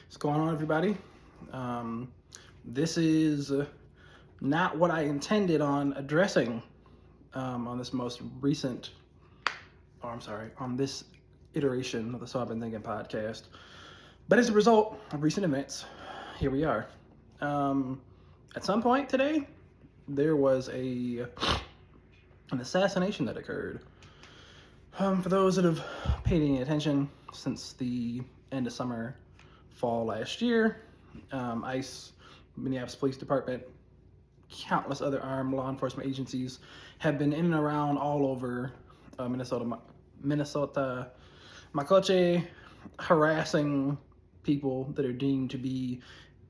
What's going on, everybody? This is not what I intended on addressing on this most recent, on this iteration of the So I've Been Thinking podcast. But as a result of recent events, here we are. At some point today, there was an assassination that occurred. For those that have paid any attention since the end of summer, fall last year, ICE, Minneapolis Police Department, countless other armed law enforcement agencies have been in and around all over Minnesota, Makoche, harassing people that are deemed to be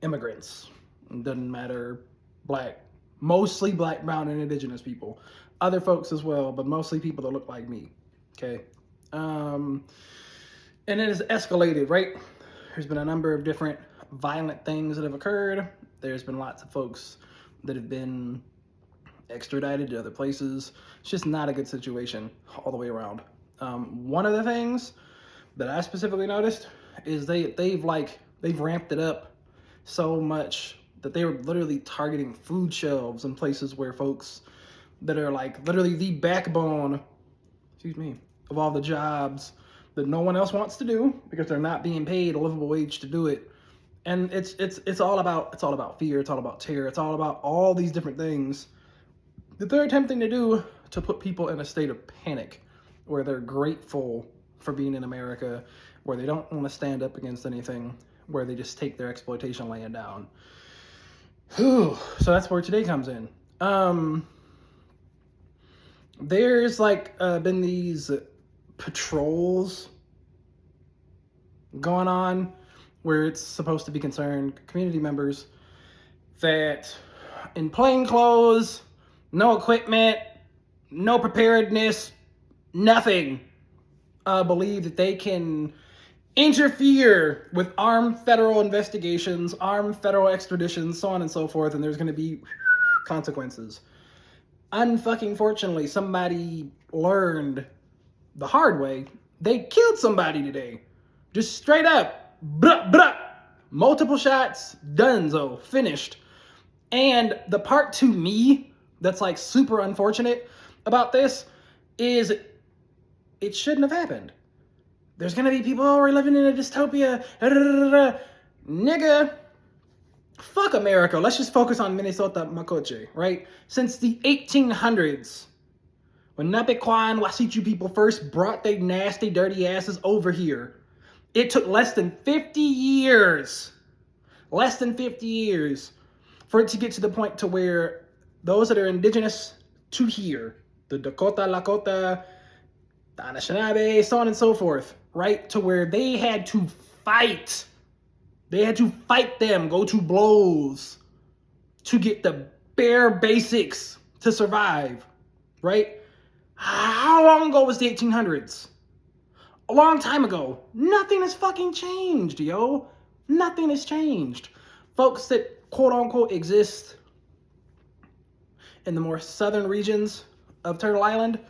immigrants. It doesn't matter, mostly black, brown, and indigenous people. Other folks as well, but mostly people that look like me. Okay. And it has escalated, right? There's been a number of different violent things that have occurred. There's been lots of folks that have been extradited to other places. It's just not a good situation all the way around. One of the things that I specifically noticed is they've ramped it up so much that they were literally targeting food shelves in places where folks that are like literally the backbone, of all the jobs that no one else wants to do because they're not being paid a livable wage to do it. And it's all about fear, it's all about terror, it's all about all these different things that they're attempting to do to put people in a state of panic where they're grateful for being in America, where they don't want to stand up against anything, where they just take their exploitation laying down. So that's where today comes in. There's been these patrols going on where it's supposed to be concerned community members that in plain clothes, no equipment, no preparedness, nothing, believe that they can interfere with armed federal investigations, armed federal extraditions, so on and so forth, and there's going to be consequences. Unfortunately, somebody learned the hard way. They killed somebody today. Just straight up. Bruh, bruh. Multiple shots. Donezo. Finished. And the part to me that's super unfortunate about this is it shouldn't have happened. There's going to be people, we're living in a dystopia. Nigga. Fuck America. Let's just focus on Minnesota Makoche, right? Since the 1800s, when Napequan and Wasichu people first brought their nasty, dirty asses over here, it took less than 50 years for it to get to the point to where those that are indigenous to here, the Dakota, Lakota, the Anishinaabe, so on and so forth, right? To where they had to fight. They had to fight them, go to blows to get the bare basics to survive, right? How long ago was the 1800s? A long time ago. Nothing has fucking changed, yo. Nothing has changed. Folks that quote unquote exist in the more southern regions of Turtle Island,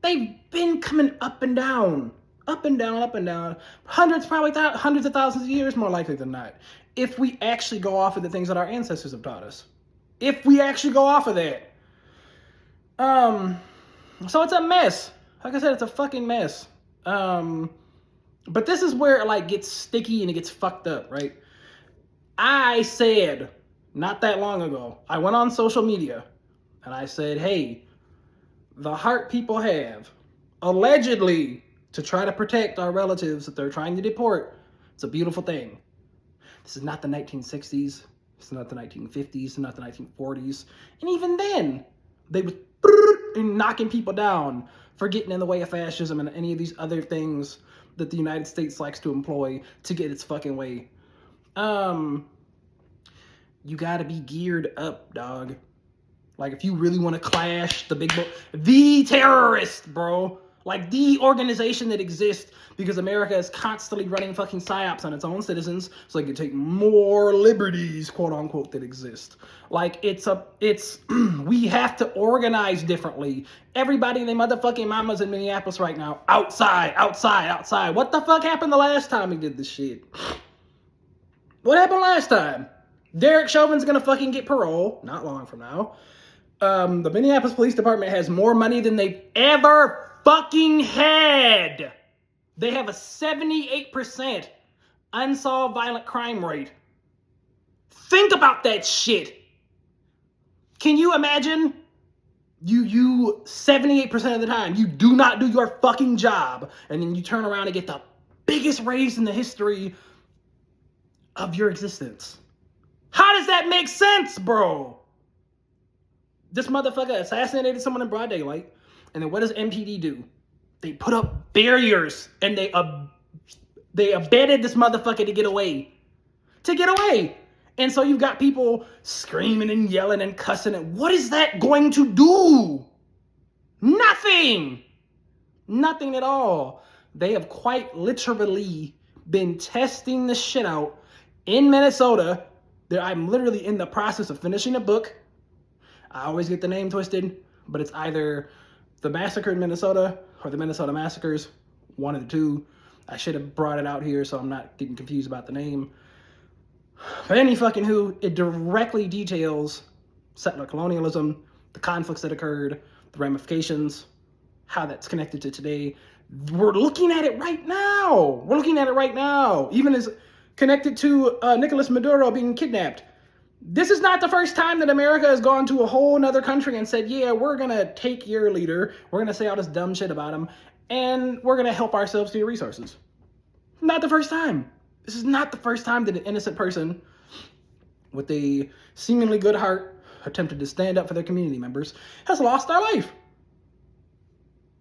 they've been coming up and down. Up and down, up and down. Hundreds of thousands of years, more likely than not. If we actually go off of the things that our ancestors have taught us. If we actually go off of that. So it's a mess. Like I said, it's a fucking mess. But this is where it gets sticky and it gets fucked up, right? I said, not that long ago, I went on social media and I said, hey, the heart people have, allegedly, to try to protect our relatives that they're trying to deport, it's a beautiful thing. This is not the 1960s. It's not the 1950s. It's not the 1940s. And even then, they were knocking people down for getting in the way of fascism and any of these other things that the United States likes to employ to get its fucking way. You gotta be geared up, dog. If you really want to clash the terrorist, bro. The organization that exists because America is constantly running fucking psyops on its own citizens so they can take more liberties, quote unquote, that exist. We have to organize differently. Everybody and their motherfucking mamas in Minneapolis right now, outside. What the fuck happened the last time we did this shit? What happened last time? Derek Chauvin's gonna fucking get parole, not long from now. The Minneapolis Police Department has more money than they've ever fucking had. They have a 78% unsolved violent crime rate. Think about that shit. Can you imagine? You 78% of the time, you do not do your fucking job, and then you turn around and get the biggest raise in the history of your existence. How does that make sense, bro? This motherfucker assassinated someone in broad daylight, and then what does MPD do? They put up barriers, and they abetted this motherfucker to get away. And so you've got people screaming and yelling and cussing. And what is that going to do? Nothing. Nothing at all. They have quite literally been testing the shit out in Minnesota. I'm literally in the process of finishing a book. I always get the name twisted, but it's either The Massacre in Minnesota or The Minnesota Massacres. One of the two. I should have brought it out here so I'm not getting confused about the name. But any fucking who, it directly details settler colonialism, the conflicts that occurred, the ramifications, how that's connected to today. We're looking at it right now. Even as connected to Nicolas Maduro being kidnapped. This is not the first time that America has gone to a whole nother country and said, yeah, we're going to take your leader, we're going to say all this dumb shit about him, and we're going to help ourselves to your resources. Not the first time. This is not the first time that an innocent person with a seemingly good heart attempted to stand up for their community members has lost their life.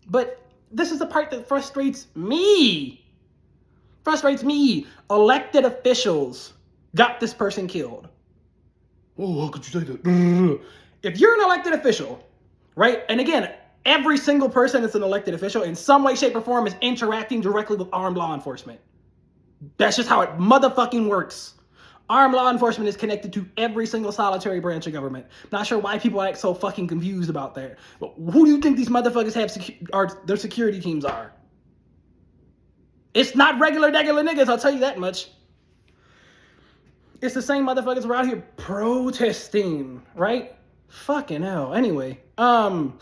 But this is the part that frustrates me. Elected officials got this person killed. Oh, how could you say that? If you're an elected official, right? And again, every single person that's an elected official in some way, shape, or form is interacting directly with armed law enforcement. That's just how it motherfucking works. Armed law enforcement is connected to every single solitary branch of government. Not sure why people act so fucking confused about that. But who do you think these motherfuckers have their security teams are? It's not regular niggas, I'll tell you that much. It's the same motherfuckers who are out here protesting, right? Fucking hell. Anyway, so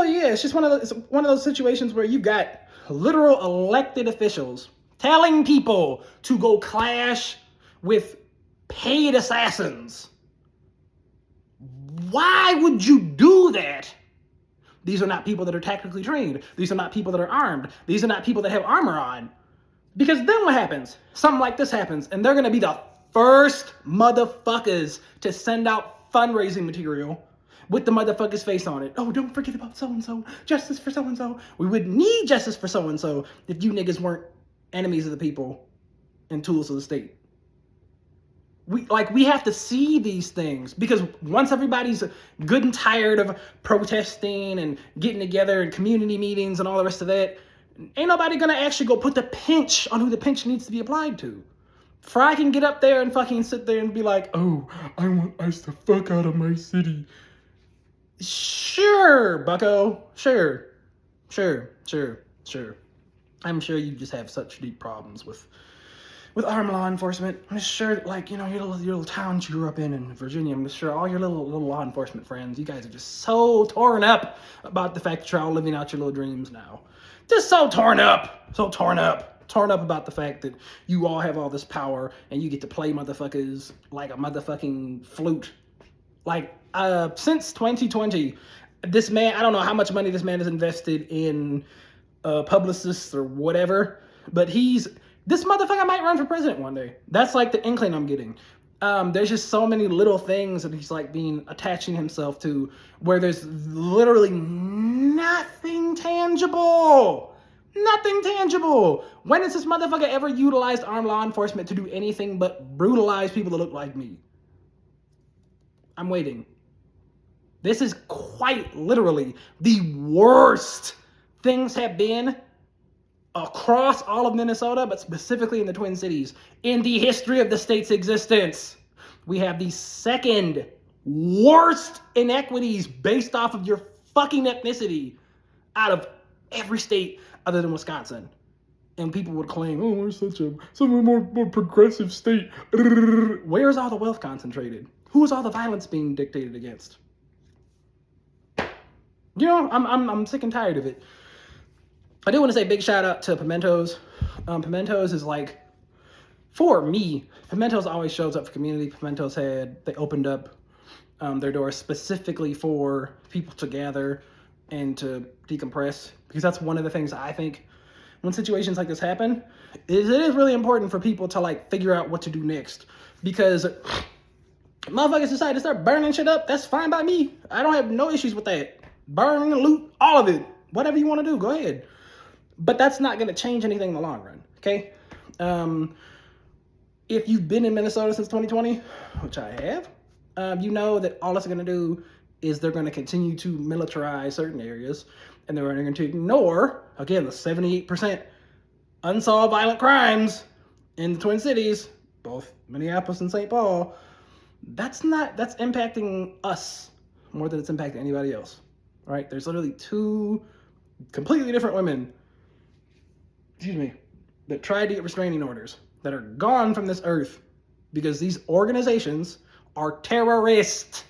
yeah, it's just one of those situations where you've got literal elected officials telling people to go clash with paid assassins. Why would you do that? These are not people that are tactically trained. These are not people that are armed. These are not people that have armor on. Because then what happens? Something like this happens, and they're going to be the first motherfuckers to send out fundraising material with the motherfucker's face on it. Oh, don't forget about so-and-so. Justice for so-and-so. We would need justice for so-and-so if you niggas weren't enemies of the people and tools of the state. We have to see these things, because once everybody's good and tired of protesting and getting together in community meetings and all the rest of that, ain't nobody gonna actually go put the pinch on who the pinch needs to be applied to. Fry can get up there and fucking sit there and be like, oh, I want ICE the fuck out of my city. Sure, bucko. Sure. I'm sure you just have such deep problems with armed law enforcement. I'm sure, your little towns you grew up in Virginia, I'm sure all your little law enforcement friends, you guys are just so torn up about the fact that you're all living out your little dreams now. Just so torn up about the fact that you all have all this power and you get to play motherfuckers like a motherfucking flute. Since 2020, this man, I don't know how much money this man has invested in publicists or whatever, but this motherfucker might run for president one day. That's like the inkling I'm getting. There's just so many little things that he's attaching himself to, where there's literally nothing tangible. When has this motherfucker ever utilized armed law enforcement to do anything but brutalize people that look like me? I'm waiting. This is quite literally the worst things have been across all of Minnesota, but specifically in the Twin Cities, in the history of the state's existence. We have the second worst inequities based off of your fucking ethnicity out of every state other than Wisconsin. And people would claim, oh, we're such a more progressive state. Where's all the wealth concentrated? Who is all the violence being dictated against? You know, I'm sick and tired of it. I do want to say big shout out to Pimentos. Pimentos is like, for me, Pimentos always shows up for community. Pimentos they opened up their doors specifically for people to gather and to decompress, because that's one of the things I think when situations like this happen, is it is really important for people to like figure out what to do next. Because motherfuckers decide to start burning shit up, that's fine by me. I don't have no issues with that. Burn, loot, all of it. Whatever you want to do, go ahead. But that's not going to change anything in the long run, okay? If you've been in Minnesota since 2020, which I have, you know that all it's going to do is they're going to continue to militarize certain areas, and they're going to ignore, again, the 78% unsolved violent crimes in the Twin Cities, both Minneapolis and St. Paul. That's impacting us more than it's impacting anybody else, right? There's literally 2 completely different women, that tried to get restraining orders that are gone from this earth because these organizations are terrorists.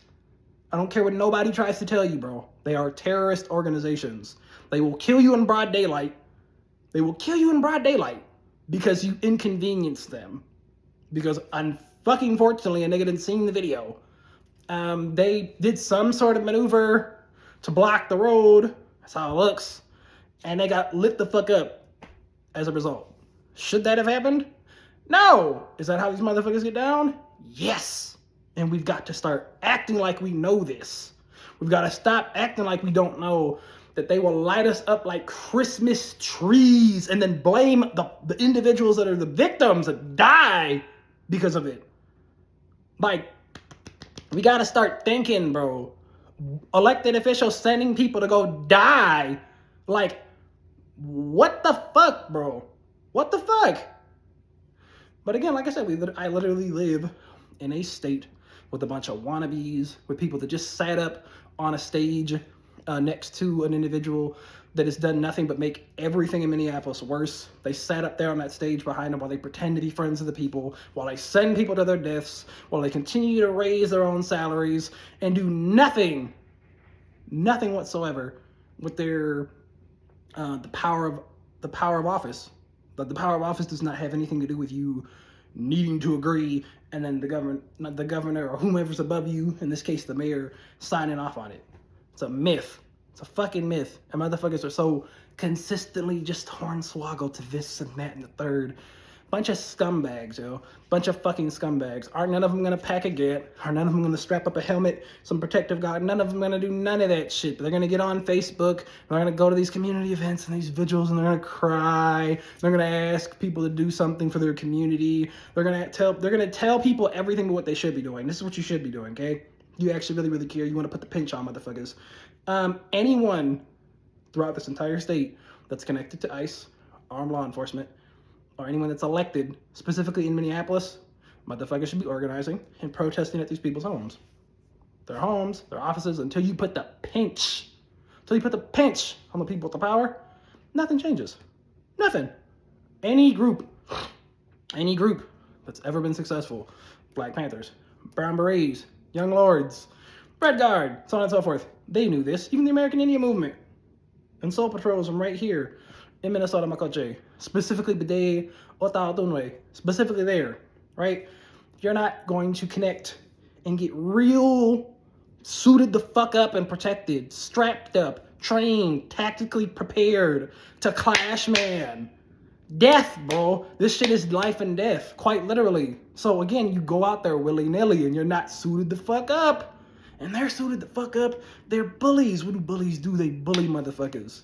I don't care what nobody tries to tell you, bro. They are terrorist organizations. They will kill you in broad daylight. They will kill you in broad daylight because you inconvenience them. Because unfucking fortunately, a nigga didn't see the video. They did some sort of maneuver to block the road. That's how it looks. And they got lit the fuck up as a result. Should that have happened? No. Is that how these motherfuckers get down? Yes. And we've got to start acting like we know this. We've got to stop acting like we don't know that they will light us up like Christmas trees and then blame the individuals that are the victims that die because of it. Like, we got to start thinking, bro. Elected officials sending people to go die. Like, what the fuck, bro? What the fuck? But again, like I said, I literally live in a state with a bunch of wannabes, with people that just sat up on a stage next to an individual that has done nothing but make everything in Minneapolis worse. They sat up there on that stage behind them while they pretend to be friends of the people, while they send people to their deaths, while they continue to raise their own salaries and do nothing whatsoever with their the power of office. But the power of office does not have anything to do with you needing to agree, and then the governor or whomever's above you, in this case the mayor, signing off on it. It's a myth. It's a fucking myth. And motherfuckers are so consistently just hornswoggled to this and that and the third. Bunch of scumbags, yo. Bunch of fucking scumbags. Aren't none of them gonna pack a gat? Are none of them gonna strap up a helmet, some protective guard? None of them gonna do none of that shit. But they're gonna get on Facebook. They're gonna go to these community events and these vigils, and they're gonna cry. They're gonna ask people to do something for their community. They're gonna tell people everything but what they should be doing. This is what you should be doing, okay? You actually really, really care. You want to put the pinch on motherfuckers. Anyone throughout this entire state that's connected to ICE, armed law enforcement, or anyone that's elected, specifically in Minneapolis, motherfuckers should be organizing and protesting at these people's homes. Their homes, their offices, until you put the pinch on the people with the power, nothing changes. Nothing. Any group that's ever been successful, Black Panthers, Brown Berets, Young Lords, Red Guard, so on and so forth, they knew this. Even the American Indian Movement and Soul Patrols from right here in Minnesota, Makoche, specifically Bede, Otaotunwe, specifically there, right? You're not going to connect and get real suited the fuck up and protected, strapped up, trained, tactically prepared to clash, man. Death, bro. This shit is life and death, quite literally. So again, you go out there willy-nilly and you're not suited the fuck up. And they're suited the fuck up. They're bullies. What do bullies do? They bully motherfuckers.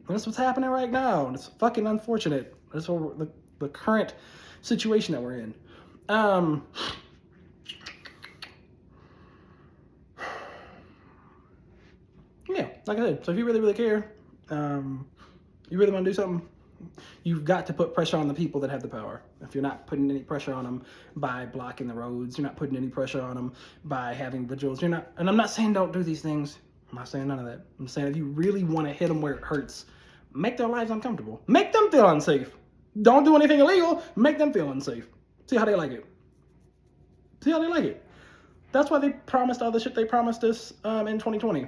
And that's what's happening right now. And it's fucking unfortunate. That's what the current situation that we're in. Yeah, like I said, so if you really, really care, you really want to do something, you've got to put pressure on the people that have the power. If you're not putting any pressure on them by blocking the roads, you're not putting any pressure on them by having vigils, and I'm not saying don't do these things. I'm not saying none of that. I'm saying if you really want to hit them where it hurts, make their lives uncomfortable. Make them feel unsafe. Don't do anything illegal. Make them feel unsafe. See how they like it. See how they like it. That's why they promised all the shit they promised us in 2020.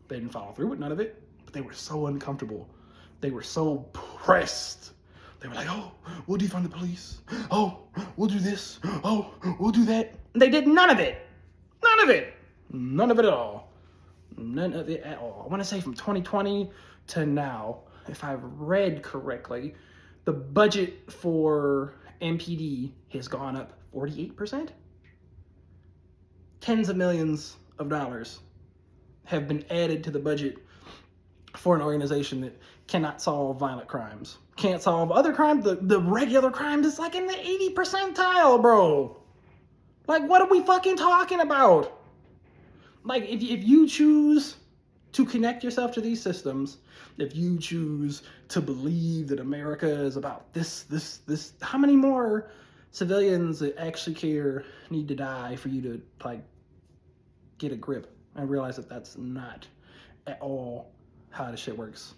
They didn't follow through with none of it, but they were so uncomfortable. They were so pressed. They were like, oh, we'll defund the police. Oh, we'll do this. Oh, we'll do that. They did none of it. None of it. None of it at all. None of it at all. I want to say from 2020 to now, if I've read correctly, the budget for MPD has gone up 48%. Tens of millions of dollars have been added to the budget for an organization that cannot solve violent crimes. Can't solve other crimes. The regular crimes is like in the 80 percentile, bro. Like, what are we fucking talking about? Like, if you choose to connect yourself to these systems, if you choose to believe that America is about this, how many more civilians that actually care need to die for you to, like, get a grip and realize that that's not at all how this shit works?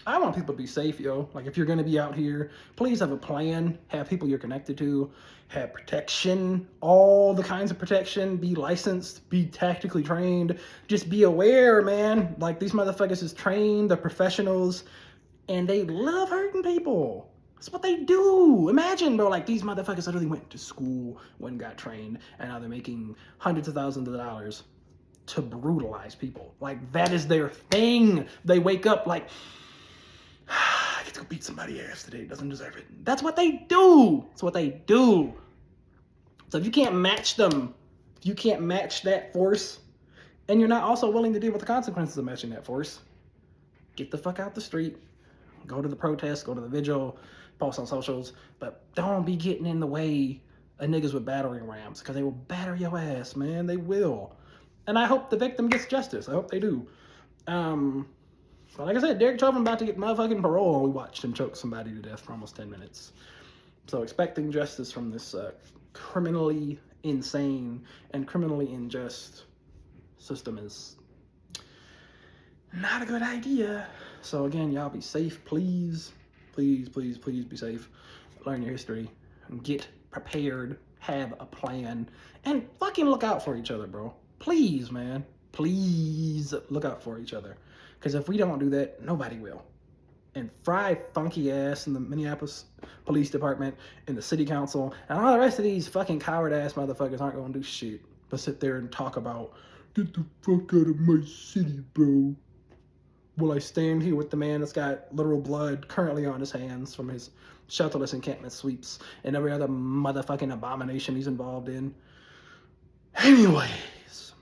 I want people to be safe, yo. Like, if you're gonna be out here, please have a plan, have people you're connected to, have protection, all the kinds of protection, be licensed, be tactically trained, just be aware, man. Like, these motherfuckers is trained, they're professionals, and they love hurting people. That's what they do. Imagine, bro, like, these motherfuckers literally went to school, went and got trained, and now they're making hundreds of thousands of dollars to brutalize people. Like, that is their thing. They wake up like, I get to go beat somebody's ass today, doesn't deserve it. That's what they do. That's what they do. So if you can't match them, if you can't match that force, and you're not also willing to deal with the consequences of matching that force, get the fuck out the street, go to the protest, go to the vigil, post on socials, but don't be getting in the way of niggas with battering rams, because they will batter your ass, man. They will. And I hope the victim gets justice. I hope they do. But like I said, Derek Chauvin about to get motherfucking parole, and we watched him choke somebody to death for almost 10 minutes. So expecting justice from this criminally insane and criminally unjust system is not a good idea. So again, y'all be safe, please. Please, please, please be safe. Learn your history. Get prepared. Have a plan. And fucking look out for each other, bro. Please, man. Please look out for each other. Because if we don't do that, nobody will. And Fry funky ass in the Minneapolis Police Department, in the city council, and all the rest of these fucking coward ass motherfuckers aren't gonna do shit but sit there and talk about, get the fuck out of my city, bro. Will I stand here with the man that's got literal blood currently on his hands from his shelterless encampment sweeps and every other motherfucking abomination he's involved in? Anyways,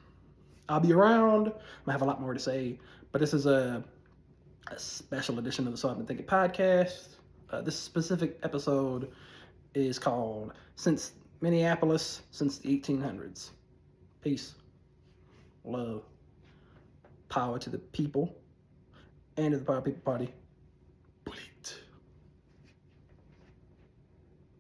I'll be around. I have a lot more to say, but this is a special edition of the So I've Been Thinking podcast. This specific episode is called Since Minneapolis Since the 1800s. Peace, love, power to the people, and to the Power People Party.